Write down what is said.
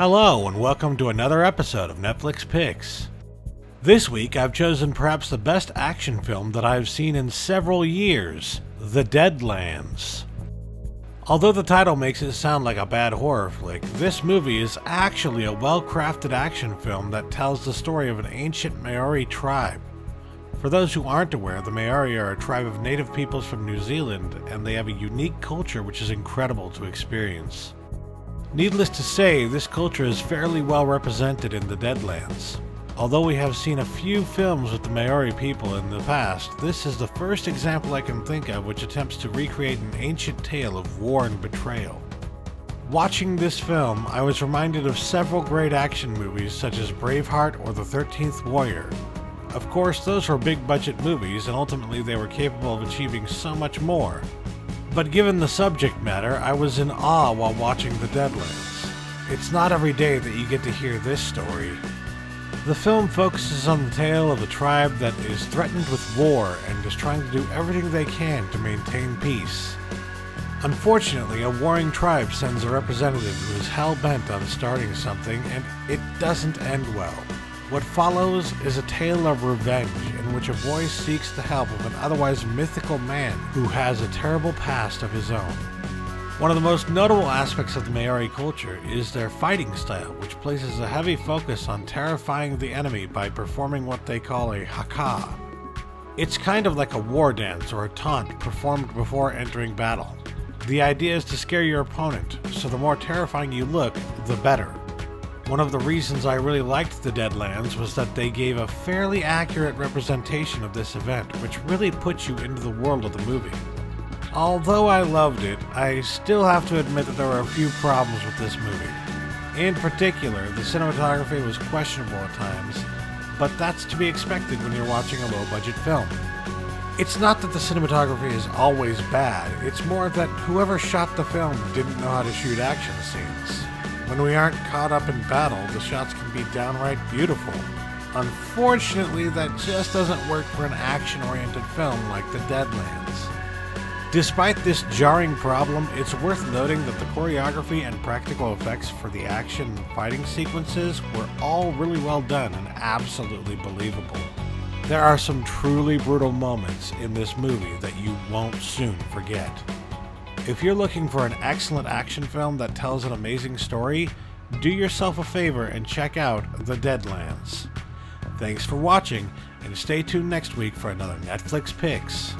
Hello and welcome to another episode of Netflix Picks. This week I've chosen perhaps the best action film that I've seen in several years, The Deadlands. Although the title makes it sound like a bad horror flick, this movie is actually a well-crafted action film that tells the story of an ancient Maori tribe. For those who aren't aware, the Maori are a tribe of native peoples from New Zealand, and they have a unique culture which is incredible to experience. Needless to say, this culture is fairly well represented in the Deadlands. Although we have seen a few films with the Maori people in the past, this is the first example I can think of which attempts to recreate an ancient tale of war and betrayal. Watching this film, I was reminded of several great action movies such as Braveheart or The 13th Warrior. Of course, those were big-budget movies, and ultimately they were capable of achieving so much more. But given the subject matter, I was in awe while watching The Deadlands. It's not every day that you get to hear this story. The film focuses on the tale of a tribe that is threatened with war and is trying to do everything they can to maintain peace. Unfortunately, a warring tribe sends a representative who is hell-bent on starting something, and it doesn't end well. What follows is a tale of revenge in which a boy seeks the help of an otherwise mythical man who has a terrible past of his own. One of the most notable aspects of the Maori culture is their fighting style, which places a heavy focus on terrifying the enemy by performing what they call a haka. It's kind of like a war dance or a taunt performed before entering battle. The idea is to scare your opponent, so the more terrifying you look, the better. One of the reasons I really liked The Deadlands was that they gave a fairly accurate representation of this event, which really puts you into the world of the movie. Although I loved it, I still have to admit that there were a few problems with this movie. In particular, the cinematography was questionable at times, but that's to be expected when you're watching a low-budget film. It's not that the cinematography is always bad, it's more that whoever shot the film didn't know how to shoot action scenes. When we aren't caught up in battle, the shots can be downright beautiful. Unfortunately, that just doesn't work for an action-oriented film like The Deadlands. Despite this jarring problem, it's worth noting that the choreography and practical effects for the action and fighting sequences were all really well done and absolutely believable. There are some truly brutal moments in this movie that you won't soon forget. If you're looking for an excellent action film that tells an amazing story, do yourself a favor and check out The Deadlands. Thanks for watching, and stay tuned next week for another Netflix Picks.